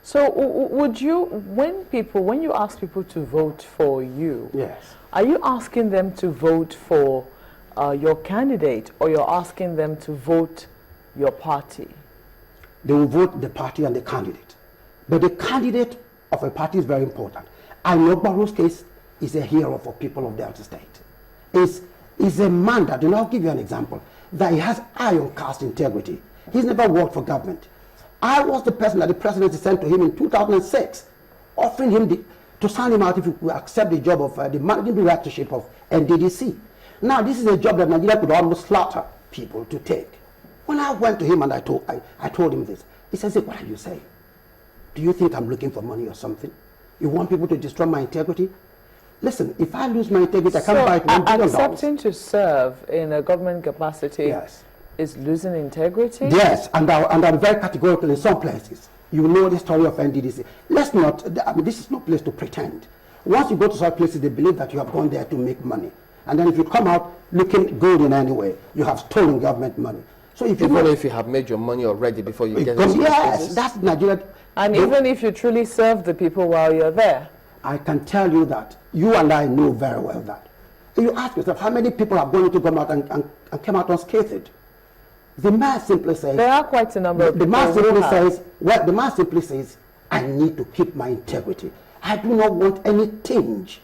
So would you, when you ask people to vote for you, yes, are you asking them to vote for your candidate, or you're asking them to vote your party? they will vote the party and the candidate. But the candidate of a party is very important. And Ogboru's case is a hero for people of Delta State. Is a man that, and I'll give you an example, that he has iron cast integrity. He's never worked for government. I was the person that the presidency sent to him in 2006, offering him to sign him out if he could accept the job of the managing directorship of NDDC. Now, this is a job that Nigeria could almost slaughter people to take. When I went to him and I told him this, he says, what are you saying? Do you think I'm looking for money or something? You want people to destroy my integrity? Listen, if I lose my integrity, I can't buy it $1 billion. Accepting to serve in a government capacity, yes, is losing integrity? Yes, and I'm very categorical in some places. You know the story of NDDC. Let's not, I mean, this is no place to pretend. Once you go to such places, they believe that you have gone there to make money. And then if you come out looking good in any way, you have stolen government money. So if you even if you have made your money already before you get into yes, that's Nigeria. And even if you truly serve the people while you're there? I can tell you that you and I know very well that. You ask yourself, how many people have gone into government and come out unscathed? The man simply says... There are quite a number of people. The man simply says, well, the man simply says, I need to keep my integrity. I do not want any tinge.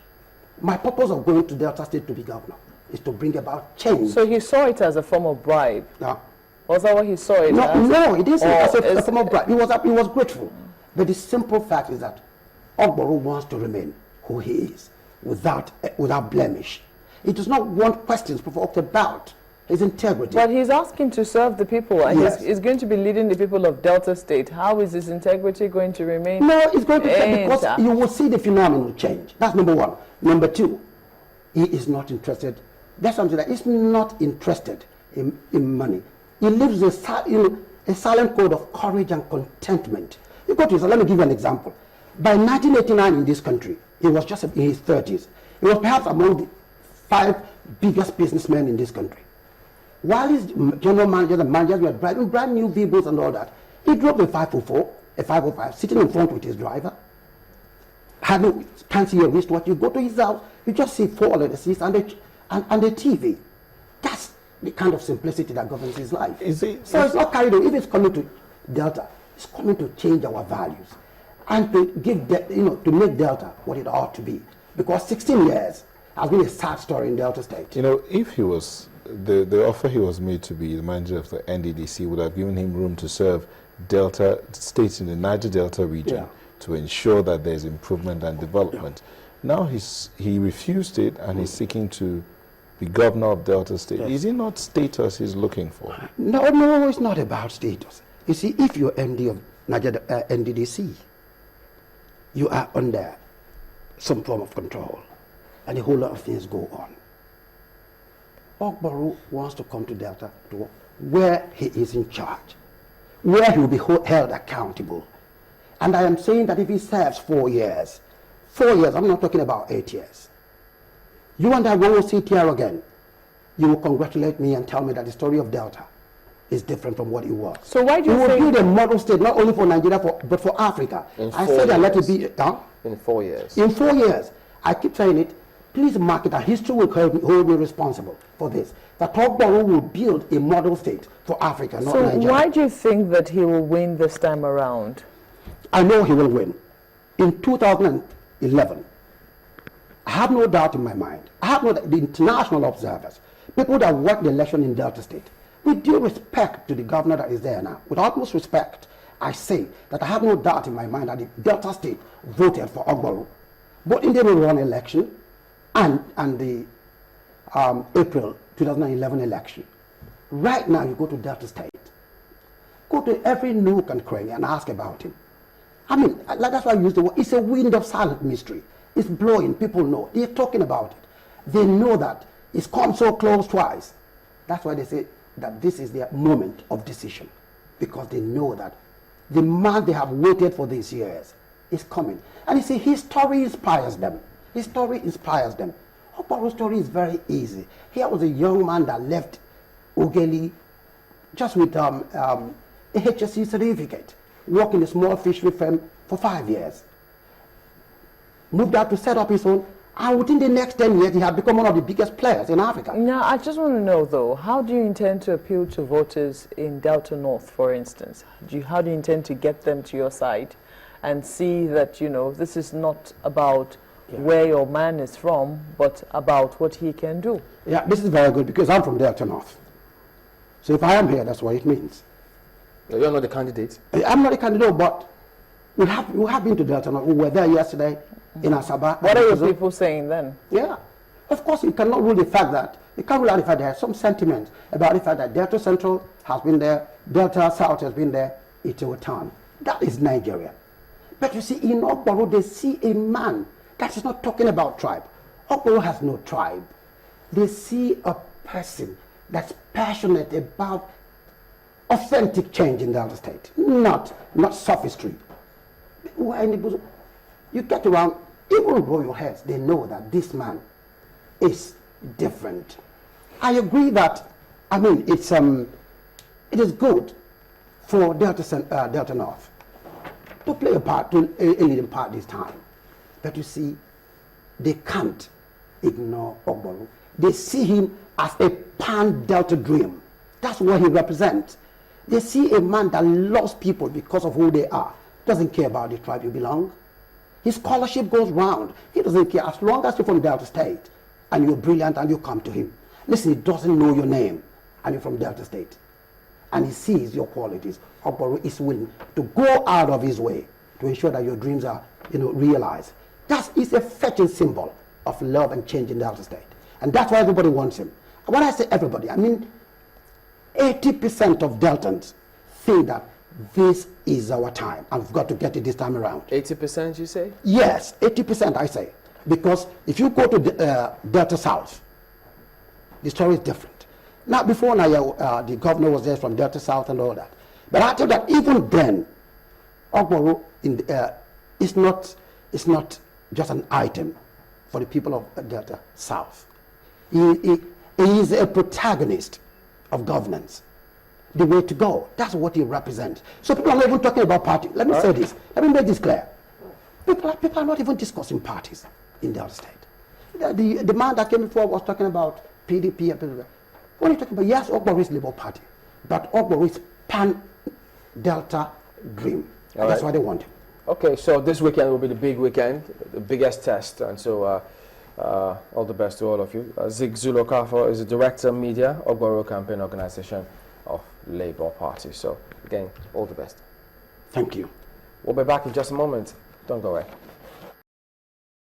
My purpose of going to Delta State to be governor is to bring about change. So he saw it as a form of bribe? No. Was that what he saw it as? No, he didn't see it as a form of bribe. He was grateful. But the simple fact is that Ogboru wants to remain who he is, without blemish. He does not want questions provoked about his integrity. But he's asking to serve the people, and yes, he's going to be leading the people of Delta State. How is his integrity going to remain? No, it's going to change because you will see the phenomenal change. That's number one. Number two, he is not interested. That's something that he's not interested in money. He lives in a silent code of courage and contentment. You go to let me give you an example. By 1989 in this country, he was just in his 30s. He was perhaps among the 5 biggest businessmen in this country. While his general managers and managers were driving brand new vehicles and all that, he drove a 504, a 505, sitting in front with his driver. Can't see your wristwatch. You go to his house, you just see 4 leather seats and a TV. That's the kind of simplicity that governs his life. So it's not carried on. If it's coming to Delta, it's coming to change our values and to give to make Delta what it ought to be. Because 16 years has been a sad story in Delta State. You know, if he was the offer he was made to be the manager of the NDDC would have given him room to serve Delta states in the Niger Delta region to ensure that there's improvement and development. Now he refused it and he's seeking to be governor of Delta State. Is it not status he's looking for? No, it's not about status. You see, if you're MD of NDDC, you are under some form of control, and a whole lot of things go on. Ogboru wants to come to Delta to where he is in charge, where he will be held accountable. And I am saying that if he serves 4 years, I'm not talking about 8 years, you and I will sit here again. You will congratulate me and tell me that the story of Delta is different from what it was. So why do you think... will build a model state, not only for Nigeria, but for Africa. I said that let it be... In 4 years. In 4 years. I keep saying it. Please mark it that history will hold me responsible for this. That Ogboru will build a model state for Africa, not Nigeria. So why do you think that he will win this time around? I know he will win. In 2011, I have no doubt in my mind. I have no doubt, the international observers, people that work the election in Delta State, with due respect to the governor that is there now, with utmost respect, I say that I have no doubt in my mind that the Delta State voted for Ogboru, both in the run election and the April 2011 election. Right now, you go to Delta State, go to every nook and cranny and ask about him. I mean, that's why I use the word. It's a wind of silent mystery. It's blowing. People know. They're talking about it. They know that it's come so close twice. That's why they say that this is their moment of decision, because they know that the man they have waited for these years is coming. And you see, his story inspires them. His story inspires them. Ogboru's story is very easy. Here was a young man that left Ogeli just with a HSC certificate, worked in a small fishery firm for 5 years. Moved out to set up his own, and within the next 10 years, he had become one of the biggest players in Africa. Now, I just want to know, though, how do you intend to appeal to voters in Delta North, for instance? How do you intend to get them to your side and see that, you know, this is not about where your man is from, but about what he can do? Yeah, this is very good because I'm from Delta North. So if I am here, that's what it means. You're not the candidate? I'm not a candidate, but we have been to Delta North. We were there yesterday in Asaba. What are your people saying then? Yeah. Of course, you cannot rule the fact that, you can't rule out the fact there are some sentiments about the fact that Delta Central has been there, Delta South has been there, it will turn. That is Nigeria. But you see, in Ogboru, they see a man that is not talking about tribe. Ogboru has no tribe. They see a person that's passionate about authentic change in Delta State, not sophistry. You get around, even royal heads, they know that this man is different. I agree that, I mean, it is good for Delta North to play a leading part this time. But you see, they can't ignore Ogboru. They see him as a pan-Delta dream. That's what he represents. They see a man that loves people because of who they are. Doesn't care about the tribe you belong. His scholarship goes round. He doesn't care as long as you're from Delta State and you're brilliant and you come to him. Listen, he doesn't know your name and you're from Delta State. And he sees your qualities. Ogboru is willing to go out of his way to ensure that your dreams are, realized. That is a fetching symbol of love and change in Delta State. And that's why everybody wants him. And when I say everybody, I mean 80% of Deltans think that this is our time, and we've got to get it this time around. 80%, you say? Yes, 80% I say. Because if you go to Delta South, the story is different. Now, before now, the governor was there from Delta South and all that. But I tell you that even then, Ogboru is not just an item for the people of Delta South. He is a protagonist of governance. The way to go. That's what he represents. So people are not even talking about party. Let me say this. Let me make this clear. People are not even discussing parties in Delta State. The man that came before was talking about PDP and people. What are you talking about? Yes, Ogboru is Labour Party. But Ogboru is pan-Delta dream. That's why they want him. Okay, so this weekend will be the big weekend, the biggest test. And so all the best to all of you. Zik Zulu Okafor is the Director of Media, Ogboru Campaign Organisation of Labour Party. So again, all the best. Thank you. We'll be back in just a moment. Don't go away.